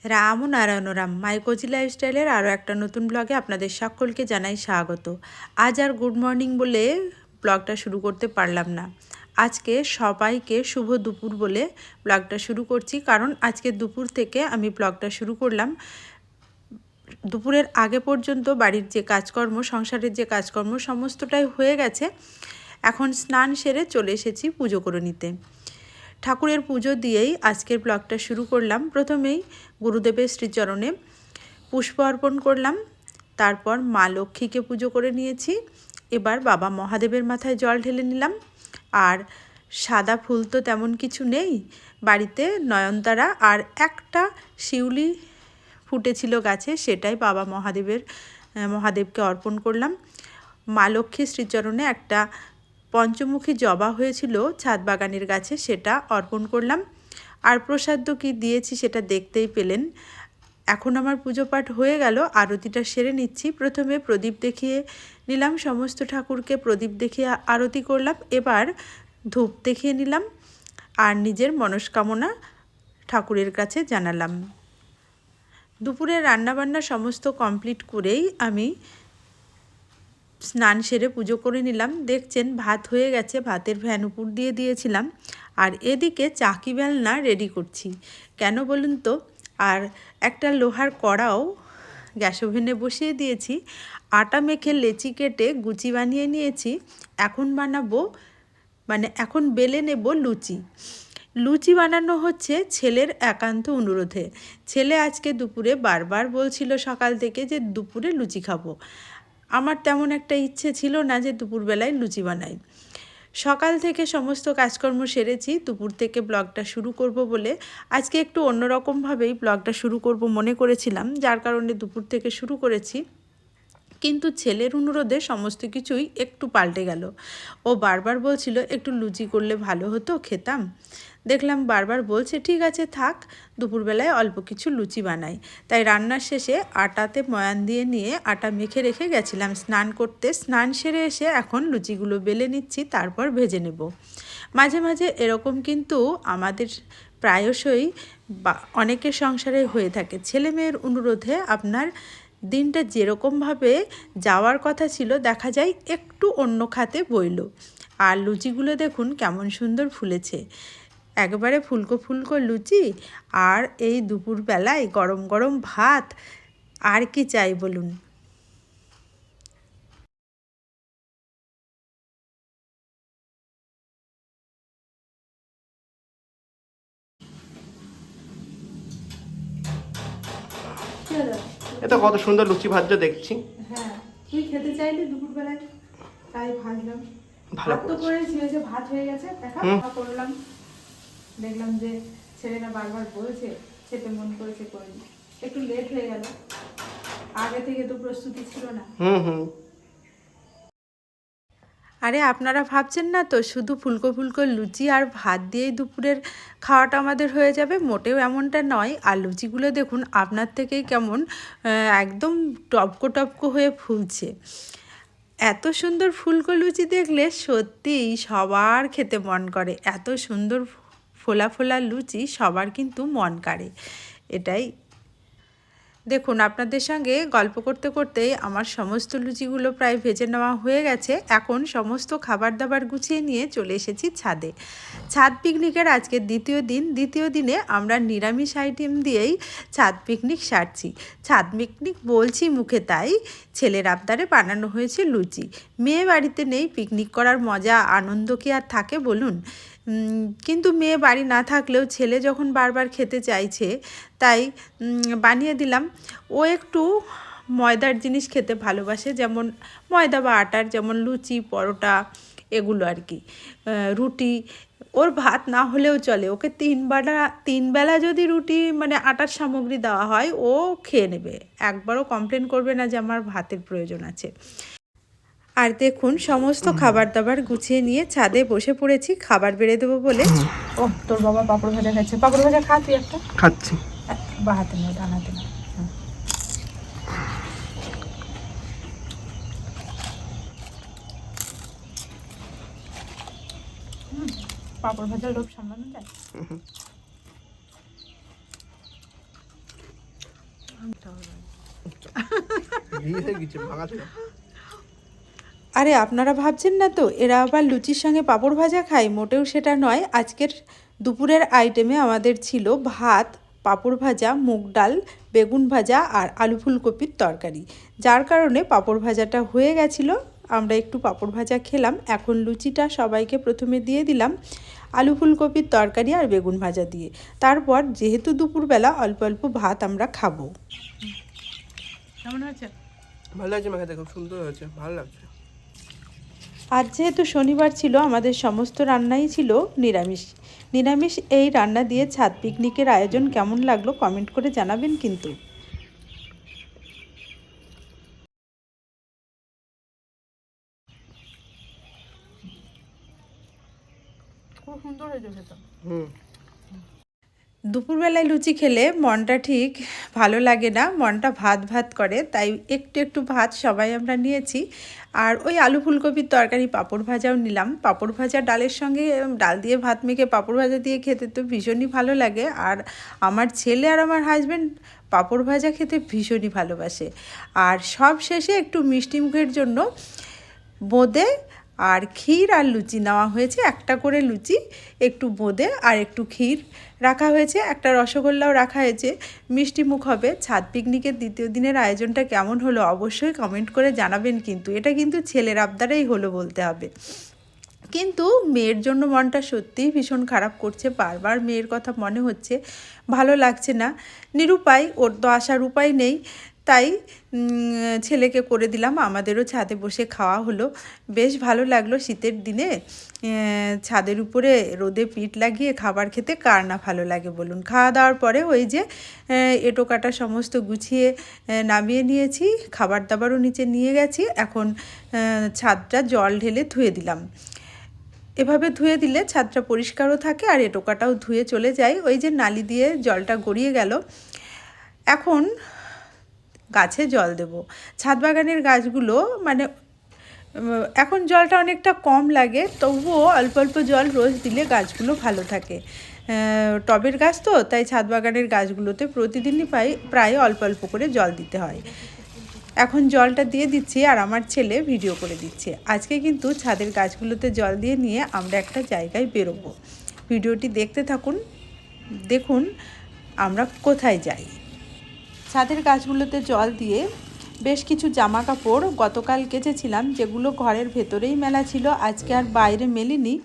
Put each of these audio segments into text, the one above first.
রাম ও নারায়ণ রাম মাইকোজি লাইফস্টাইলের আরও একটা নতুন ব্লগে আপনাদের সকলকে জানাই স্বাগত। আজ আর গুড মর্নিং বলে ব্লগটা শুরু করতে পারলাম না। আজকে সবাইকে শুভ দুপুর বলে ব্লগটা শুরু করছি, কারণ আজকে দুপুর থেকে আমি ব্লগটা শুরু করলাম। দুপুরের আগে পর্যন্ত বাড়ির যে কাজকর্ম, সংসারের যে কাজকর্ম সমস্তটাই হয়ে গেছে। এখন স্নান সেরে চলে এসেছি পুজো করে নিতে। ঠাকুরের পুজো দিয়েই আজকের ব্লগটা শুরু করলাম। প্রথমেই গুরুদেবের শ্রীচরণে পুষ্প অর্পণ করলাম, তারপর মা লক্ষ্মীকে পুজো করে নিয়েছি। এবার বাবা মহাদেবের মাথায় জল ঢেলে নিলাম। আর সাদা ফুল তো তেমন কিছু নেই বাড়িতে, নয়নতারা আর একটা শিউলি ফুটেছিল গাছে, সেটাই বাবা মহাদেবকে অর্পণ করলাম। মা লক্ষ্মীর শ্রীচরণে একটা পঞ্চমুখী জবা হয়েছিল ছাদ বাগানের গাছে, সেটা অর্পণ করলাম। আর প্রসাদ কি দিয়েছি সেটা দেখতেই পেলেন। এখন আমার পুজো পাঠ হয়ে গেল, আরতিটা সেরে নিচ্ছি। প্রথমে প্রদীপ দেখিয়ে নিলাম, সমস্ত ঠাকুরকে প্রদীপ দেখিয়ে আরতি করলাম। এবার ধূপ দেখিয়ে নিলাম আর নিজের মনস্কামনা ঠাকুরের কাছে জানালাম। দুপুরে রান্নাবান্না সমস্ত কমপ্লিট করেই আমি স্নান সেরে পুজো করে নিলাম। দেখছেন ভাত হয়ে গেছে, ভাতের ফ্যান উপর দিয়ে দিয়েছিলাম। আর এদিকে চাকি বেলনা রেডি করছি। কেন বলুন তো, আর একটা লোহার কড়াও গ্যাস ওভেনে বসিয়ে দিয়েছি। আটা মেখে লেচি কেটে গুচি বানিয়ে নিয়েছি। এখন বানাবো, এখন বেলে নেব লুচি। লুচি বানানো হচ্ছে ছেলের একান্ত অনুরোধে। ছেলে আজকে দুপুরে বারবার বলছিল সকাল থেকে যে দুপুরে লুচি খাবো। আমার তেমন একটা ইচ্ছে ছিল না যে দুপুরবেলায় লুচি বানাই। সকাল থেকে সমস্ত কাজকর্ম সেরেছি, দুপুর থেকে ব্লগটা শুরু করব বলে আজকে একটু অন্যরকমভাবেই ব্লগটা শুরু করব মনে করেছিলাম, যার কারণে দুপুর থেকে শুরু করেছি। কিন্তু ছেলের অনুরোধে সমস্ত কিছুই একটু পাল্টে গেল। ও বারবার বলছিল একটু লুচি করলে ভালো হতো, খেতাম। দেখলাম বারবার বলছে ঠিক আছে থাক, দুপুরবেলায় অল্প কিছু লুচি বানাই। তাই রান্নার শেষে আটাতে ময়ান দিয়ে নিয়ে আটা মেখে রেখে গেছিলাম স্নান করতে। স্নান সেরে এসে এখন লুচিগুলো বেলে নিচ্ছি, তারপর ভেজে নেব। মাঝে মাঝে এরকম কিন্তু আমাদের প্রায়শই অনেকের সংসারে হয়ে থাকে। ছেলে মেয়ের অনুরোধে আপনার দিনটা যেরকমভাবে যাওয়ার কথা ছিল দেখা যায় একটু অন্য খাতে বইল। আর লুচিগুলো দেখুন কেমন সুন্দর ফুলেছে, একবারে ফুলকো ফুলকো লুচি। আর এই দুপুরবেলায় গরম গরম ভাত, আর কি চাই বলুন। এটা কত সুন্দর লুচি ভাজছো দেখছি। হ্যাঁ, তুই খেতে চাইলি দুপুরবেলায়, তাই ভাজলাম। ভালো ভাত তো করেছো। করেছি, ওই যে ভাত হয়ে গেছে, দেখা করলাম। দেখলাম যে ছেলেরা বারবার বলছে, খেতে মন করেছে করিনি। একটু লেট হয়ে গেল, আগে থেকে তো প্রস্তুতি ছিল না। হুম। আরে আপনারা ভাবছেন না তো শুধু ফুলকো ফুলকো লুচি আর ভাত দিয়েই দুপুরের খাওয়াটা আমাদের হয়ে যাবে, মোটেও এমনটা নয়। আর লুচিগুলো দেখুন আপনার থেকেই কেমন একদম টপকো টপকো হয়ে ফুলছে। এত সুন্দর ফুলকো লুচি দেখলে সত্যিই সবার খেতে মন করে। এত সুন্দর ফোলা ফোলা লুচি সবার কিন্তু মন কাড়ে। এটাই দেখুন, আপনাদের সঙ্গে গল্প করতে করতেই আমার সমস্ত লুচিগুলো প্রায় ভেজে নেওয়া হয়ে গেছে। এখন সমস্ত খাবার দাবার গুছিয়ে নিয়ে চলে এসেছি ছাদে। ছাদ পিকনিকের আজকে দ্বিতীয় দিনে আমরা নিরামিষ আইটেম দিয়েই ছাদ পিকনিক সারছি। ছাদ পিকনিক বলছি মুখে, তাই ছেলের আবদারে বানানো হয়েছে লুচি। মেয়ে বাড়িতে নেই, পিকনিক করার মজা আনন্দ কি আর থাকে বলুন। কিন্তু মেয়ে বাড়ি না থাকলেও ছেলে যখন বারবার খেতে চাইছে তাই বানিয়ে দিলাম। ও একটু ময়দার জিনিস খেতে ভালোবাসে, যেমন ময়দা বা আটার, যেমন লুচি পরোটা এগুলো আর কি। রুটি ওর ভাত না হলেও চলে, ওকে তিন বেলা যদি রুটি আটার সামগ্রী দেওয়া হয় ও খেয়ে নেবে, একবারও কমপ্লেন করবে না যে আমার ভাতের প্রয়োজন আছে। আর দেখুন সমস্ত খাবার দাবার গুছিয়ে নিয়ে ছাদে বসে পড়েছি খাবার বেড়ে দেবো বলে। ও তোর বাবা পাঁপড় ভাজা খাচ্ছে, পাঁপড় ভাজা খা তুই একটা। খাচ্ছি। বা হাতে নেই, ডান হাতে না। পাঁপড় ভাজার লোভ সামলানো যায়। আরে আপনারা ভাবছেন না তো এরা আবার লুচির সঙ্গে পাঁপড় ভাজা খায়? মোটেও সেটা নয়। আজকের দুপুরের আইটেমে আমাদের ছিল ভাত, পাঁপড় ভাজা, মুগ ডাল, বেগুন ভাজা আর আলু ফুলকপির তরকারি। যার কারণে পাঁপড় ভাজাটা হয়ে গেছিলো, আমরা একটু পাঁপড় ভাজা খেলাম। এখন লুচিটা সবাইকে প্রথমে দিয়ে দিলাম আলু ফুলকপির তরকারি আর বেগুন ভাজা দিয়ে। তারপর যেহেতু দুপুরবেলা অল্প অল্প ভাত আমরা খাবো। কেমন হয়েছে? ভালো লাগছে মাখাতে, খুব সুন্দর হয়েছে, ভালো লাগছে। আজ যেহেতু শনিবার ছিল, আমাদের সমস্ত রান্নাই ছিল নিরামিষ। নিরামিষ এই রান্না দিয়ে ছাদ পিকনিকের আয়োজন কেমন লাগলো কমেন্ট করে জানাবেন কিন্তু। খুব সুন্দর হয়েছে সেটা। দুপুরবেলায় লুচি খেলে মনটা ঠিক ভালো লাগে না, মনটা ভাত ভাত করে, তাই একটু একটু ভাত সবাই আমরা নিয়েছি। আর ওই আলু ফুলকপির তরকারি, পাঁপড় ভাজাও নিলাম। পাঁপড় ভাজা ডালের সঙ্গে ডাল দিয়ে ভাত মেখে পাঁপড় ভাজা দিয়ে খেতে তো ভীষণই ভালো লাগে। আর আমার ছেলে আর আমার হাজব্যান্ড পাঁপড় ভাজা খেতে ভীষণই ভালোবাসে। আর সব শেষে একটু মিষ্টি মুখের জন্য বোঁদে আর ক্ষীর আর লুচি নেওয়া হয়েছে। একটা করে লুচি, একটু বোঁদে আর একটু ক্ষীর রাখা হয়েছে, একটা রসগোল্লাও রাখা হয়েছে। মিষ্টি মুখ হবে। ছাদ পিকনিকের দ্বিতীয় দিনের আয়োজনটা কেমন হলো অবশ্যই কমেন্ট করে জানাবেন কিন্তু। এটা কিন্তু ছেলের আবদারেই হলো বলতে হবে। কিন্তু মেয়ের জন্য মনটা সত্যিই ভীষণ খারাপ করছে, বারবার মেয়ের কথা মনে হচ্ছে, ভালো লাগছে না। নিরুপায়, ওর তো আসার উপায় নেই, তাই ছেলেকে করে দিলাম। আমাদেরও ছাদে বসে খাওয়া হলো, বেশ ভালো লাগলো। শীতের দিনে ছাদের উপরে রোদে পিঠ লাগিয়ে খাবার খেতে কার না ভালো লাগে বলুন। খাওয়া দাওয়ার পরে ওই যে এঁটো কাটা সমস্ত গুছিয়ে নামিয়ে নিয়েছি, খাবার দাবারও নিচে নিয়ে গেছি। এখন ছাদটা জল ঢেলে ধুয়ে দিলাম। এভাবে ধুয়ে দিলে ছাদটা পরিষ্কারও থাকে আর এঁটোকাটাও ধুয়ে চলে যায়। ওই যে নালি দিয়ে জলটা গড়িয়ে গেল। এখন গাছে জল দেব। ছাদ বাগানের গাছগুলো মানে এখন জলটা অনেকটা কম লাগে, তবুও অল্প অল্প জল রোজ দিলে গাছগুলো ভালো থাকে। টবের গাছ তো, তাই ছাদ বাগানের গাছগুলোতে প্রতিদিনই প্রায় অল্প অল্প করে জল দিতে হয়। এখন জলটা দিয়ে দিচ্ছি আর আমার ছেলে ভিডিও করে দিচ্ছে। আজকে কিন্তু ছাদের গাছগুলোতে জল দিয়ে নিয়ে আমরা একটা জায়গায় বেরোবো। ভিডিওটি দেখতে থাকুন, দেখুন আমরা কোথায় যাই। ছাদের গাছগুলোতে জল দিয়ে বেশ কিছু জামা কাপড় গতকাল কেচেছিলাম, যেগুলো ঘরের ভেতরেই মেলা ছিল, আজকে আর বাইরে মেলিনি।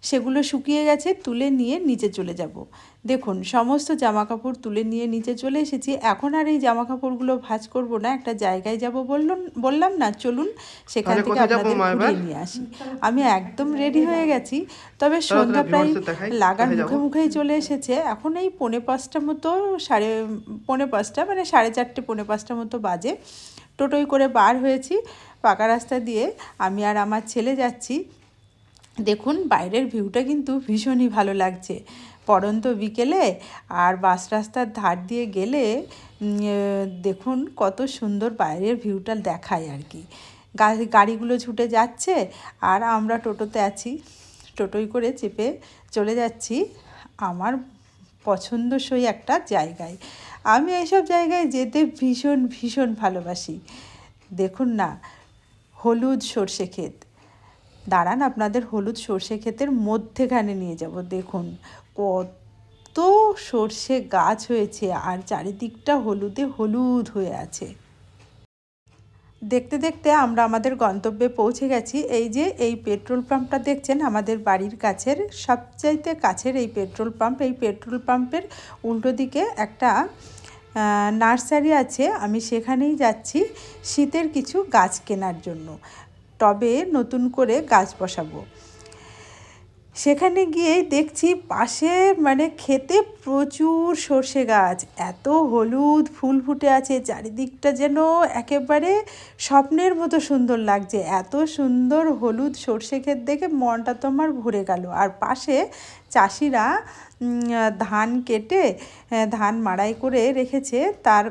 সেগুলো শুকিয়ে গেছে, তুলে নিয়ে নিচে চলে যাব। দেখুন সমস্ত জামা কাপড় তুলে নিয়ে নিচে চলে এসেছি। এখন আর এই জামা কাপড়গুলো ভাঁজ করব না, একটা জায়গায় যাব বললাম না, চলুন সেখান থেকে আপনাদের ঘুরিয়ে নিয়ে আসি। আমি একদম রেডি হয়ে গেছি, তবে সন্ধ্যা প্রায় লাগার মুখেই চলে এসেছে। এখন এই 4:45 মতো, 4:45 মানে 4:30 4:45 মতো বাজে। টোটোয় করে বার হয়েছি পাকা রাস্তা দিয়ে, আমি আর আমার ছেলে যাচ্ছি। দেখুন বাইরের ভিউটা কিন্তু ভীষণই ভালো লাগছে পড়ন্ত বিকেলে। আর বাস রাস্তার ধার দিয়ে গেলে দেখুন কত সুন্দর বাইরের ভিউটা দেখায় আর কি। গাড়িগুলো ছুটে যাচ্ছে আর আমরা টোটোতে আছি, টোটোয় করে চেপে চলে যাচ্ছি আমার পছন্দসই একটা জায়গায়। আমি এইসব জায়গায় যেতে ভীষণ ভীষণ ভালোবাসি। দেখুন না, হলুদ সর্ষে ক্ষেত। দাঁড়ান আপনাদের হলুদ সর্ষে ক্ষেতের মধ্যেখানে নিয়ে যাব। দেখুন কত সর্ষে গাছ হয়েছে আর চারিদিকটা হলুদে হলুদ হয়ে আছে। দেখতে দেখতে আমরা আমাদের গন্তব্যে পৌঁছে গেছি। এই যে এই পেট্রোল পাম্পটা দেখছেন আমাদের বাড়ির কাছের, সবচাইতে কাছের এই পেট্রোল পাম্প। এই পেট্রোল পাম্পের উল্টো দিকে একটা নার্সারি আছে, আমি সেখানেই যাচ্ছি শীতের কিছু গাছ কেনার জন্য। টবে নতুন করে গাছ বসাবো। সেখানে গিয়েই দেখছি পাশে মানে খেতে প্রচুর সর্ষে গাছ, এত হলুদ ফুল ফুটে আছে, চারিদিকটা যেন একেবারে স্বপ্নের মতো সুন্দর লাগছে। এত সুন্দর হলুদ সর্ষে ক্ষেত দেখে মনটা তো আমার ভরে গেল। আর পাশে চাষিরা ধান কেটে ধান মাড়াই করে রেখেছে, তার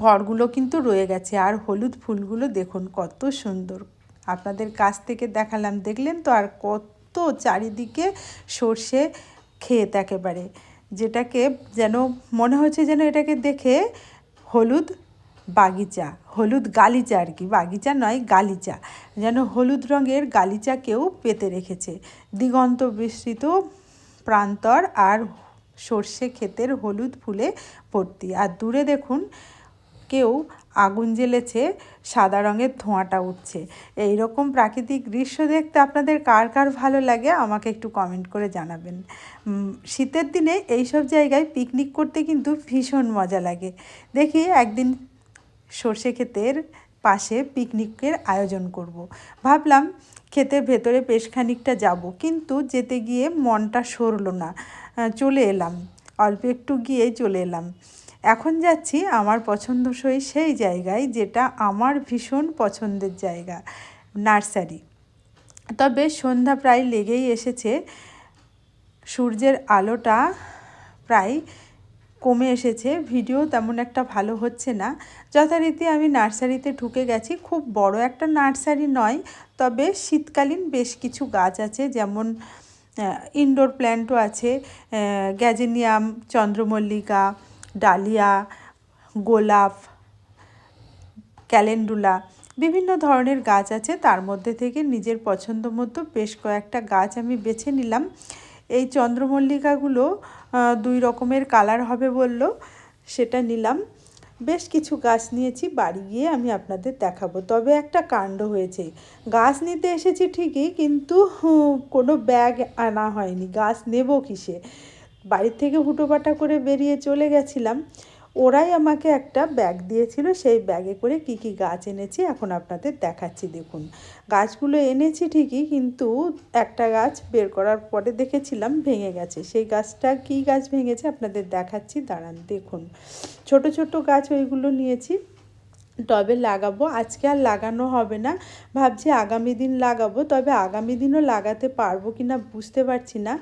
ঘরগুলো কিন্তু রয়ে গেছে। আর হলুদ ফুলগুলো দেখুন কত সুন্দর, আপনাদের কাছ থেকে দেখালাম, দেখলেন তো। আর কত চারিদিকে সর্ষে ক্ষেত একেবারে, যেটাকে যেন মনে হচ্ছে যেন এটাকে দেখে হলুদ বাগিচা, হলুদ গালিচা আর কি, বাগিচা নয় গালিচা, যেন হলুদ রঙের গালিচাকেও পেতে রেখেছে। দিগন্ত বিস্তৃত প্রান্তর আর সর্ষে ক্ষেতের হলুদ ফুলে ভর্তি। আর দূরে দেখুন কেউ আগুন জ্বেলেছে, সাদা রঙের ধোঁয়াটা উঠছে। এই রকম প্রাকৃতিক দৃশ্য দেখতে আপনাদের কার কার ভালো লাগে আমাকে একটু কমেন্ট করে জানাবেন। শীতের দিনে এইসব জায়গায় পিকনিক করতে কিন্তু ভীষণ মজা লাগে। দেখি একদিন সর্ষে ক্ষেতের পাশে পিকনিকের আয়োজন করব। ভাবলাম ক্ষেতের ভেতরে বেশ খানিকটা যাব, কিন্তু যেতে গিয়ে মনটা সরল না, চলে এলাম, অল্প একটু গিয়ে চলে এলাম। এখন যাচ্ছি আমার পছন্দসই সেই জায়গায়, যেটা আমার ভীষণ পছন্দের জায়গা, নার্সারি। তবে সন্ধ্যা প্রায় লেগেই এসেছে, সূর্যের আলোটা প্রায় কমে এসেছে, ভিডিও তেমন একটা ভালো হচ্ছে না। যথারীতি আমি নার্সারিতে ঢুকে গেছি। খুব বড় একটা নার্সারি নয়, তবে শীতকালীন বেশ কিছু গাছ আছে, যেমন ইনডোর প্ল্যান্টও আছে, গ্যাজেনিয়াম, চন্দ্রমল্লিকা, ডালিয়া, গোলাপ, ক্যালেন্ডুলা, বিভিন্ন ধরনের গাছ আছে। তার মধ্যে থেকে নিজের পছন্দ মতো বেশ কয়েকটা গাছ আমি বেছে নিলাম। এই চন্দ্রমল্লিকাগুলো 2 রকমের কালার হবে বলল, সেটা নিলাম। বেশ কিছু গাছ নিয়েছি, বাড়ি গিয়ে আমি আপনাদের দেখাবো। তবে একটা কাণ্ড হয়েছে, গাছ নিতে এসেছি ঠিকই, কিন্তু কোনো ব্যাগ আনা হয়নি। গাছ নেব কিসে? বাড়ির থেকে হুটোপাটা করে বেরিয়ে চলে গেছিলাম, ওরাই আমাকে একটা ব্যাগ দিয়েছিল, সেই ব্যাগে করে কি কি গাছ এনেছি এখন আপনাদের দেখাচ্ছি। দেখুন, গাছগুলো এনেছি ঠিকই, কিন্তু একটা গাছ বের করার পরে দেখেছিলাম ভেঙে গেছে। সেই গাছটা কী গাছ ভেঙেছে আপনাদের দেখাচ্ছি, দাঁড়ান। দেখুন, ছোট ছোট গাছ ওইগুলো নিয়েছি, টবে লাগাবো। আজকে আর লাগানো হবে না, ভাবছি আগামী দিন লাগাবো। তবে আগামী দিনও লাগাতে পারবো কি না বুঝতে পারছি না।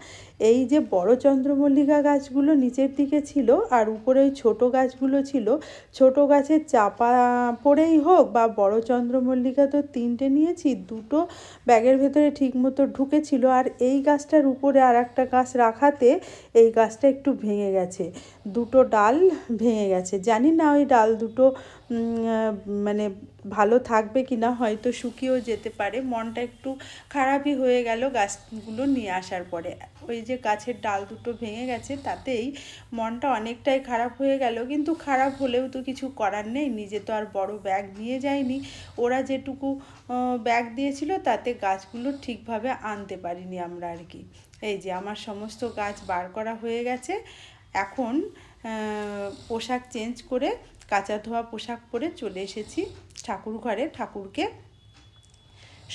এই যে বড় চন্দ্রমল্লিকা গাছগুলো নিচের দিকে ছিল, আর উপরে ওই ছোটো গাছগুলো ছিল। ছোটো গাছের চাপা পড়েই হোক বা বড় চন্দ্রমল্লিকা তো 3টে নিয়েছি, 2টো ব্যাগের ভেতরে ঠিক মতো ঢুকেছিল, আর এই গাছটার উপরে আর একটা গাছ রাখাতে এই গাছটা একটু ভেঙে গেছে, 2টো ডাল ভেঙে গেছে। জানি না ওই ডাল দুটো মানে ভালো থাকবে কি না, হয়তো শুকিয়েও যেতে পারে। মনটা একটু খারাপই হয়ে গেল গাছগুলো নিয়ে আসার পরে। ওই যে গাছের ডাল দুটো ভেঙে গেছে, তাতেই মনটা অনেকটাই খারাপ হয়ে গেল। কিন্তু খারাপ হলেও তো কিছু করার নেই, নিজে তো আর বড় ব্যাগ নিয়ে যাইনি। ওরা যেটুকু ব্যাগ দিয়েছিল তাতে গাছগুলো ঠিকভাবে আনতে পারিনি আমরা আর কি। এই যে আমার সমস্ত গাছ বার করা হয়ে গেছে। এখন পোশাক চেঞ্জ করে কাঁচা ধোয়া পোশাক পরে চলে এসেছি ঠাকুর ঘরে। ঠাকুরকে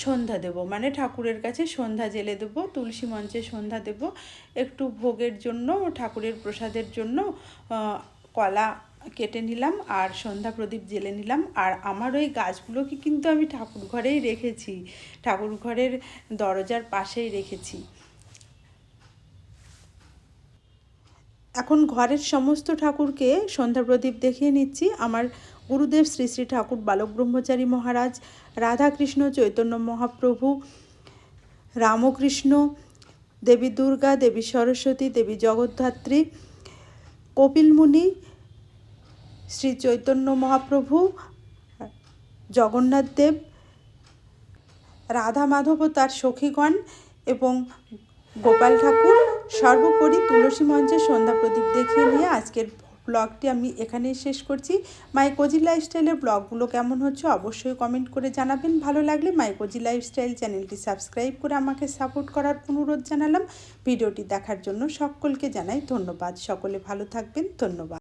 সন্ধ্যা দেব, মানে ঠাকুরের কাছে সন্ধ্যা জেলে দেবো, তুলসী মঞ্চে সন্ধ্যা দেব। একটু ভোগের জন্য, ঠাকুরের প্রসাদের জন্য কলা কেটে নিলাম আর সন্ধ্যা প্রদীপ জেলে নিলাম। আর আমার ওই গাছগুলোকে কিন্তু আমি ঠাকুর ঘরেই রেখেছি, ঠাকুর ঘরের দরজার পাশেই রেখেছি। এখন ঘরের সমস্ত ঠাকুরকে সন্ধ্যা প্রদীপ দেখিয়ে নিচ্ছি। আমার গুরুদেব শ্রী শ্রী ঠাকুর বালক ব্রহ্মচারী মহারাজ, রাধাকৃষ্ণ চৈতন্য মহাপ্রভু, রামকৃষ্ণ, দেবী দুর্গা, দেবী সরস্বতী, দেবী জগদ্ধাত্রী, কপিল মুনি, শ্রী চৈতন্য মহাপ্রভু, জগন্নাথ দেব, রাধা মাধব ও তার সখীগণ এবং গোপাল ঠাকুর, সর্বোপরি তুলসী মঞ্চে সন্ধ্যা প্রদীপ দেখিয়ে নিয়ে আজকের ব্লগটি আমি এখানেই শেষ করছি। মাই কোজি লাইফস্টাইলের ব্লগগুলো কেমন হচ্ছে অবশ্যই কমেন্ট করে জানাবেন। ভালো লাগলে মাই কোজি লাইফস্টাইল চ্যানেলটি সাবস্ক্রাইব করে আমাকে সাপোর্ট করার অনুরোধ জানালাম। ভিডিওটি দেখার জন্য সকলকে জানাই ধন্যবাদ। সকলে ভালো থাকবেন, ধন্যবাদ।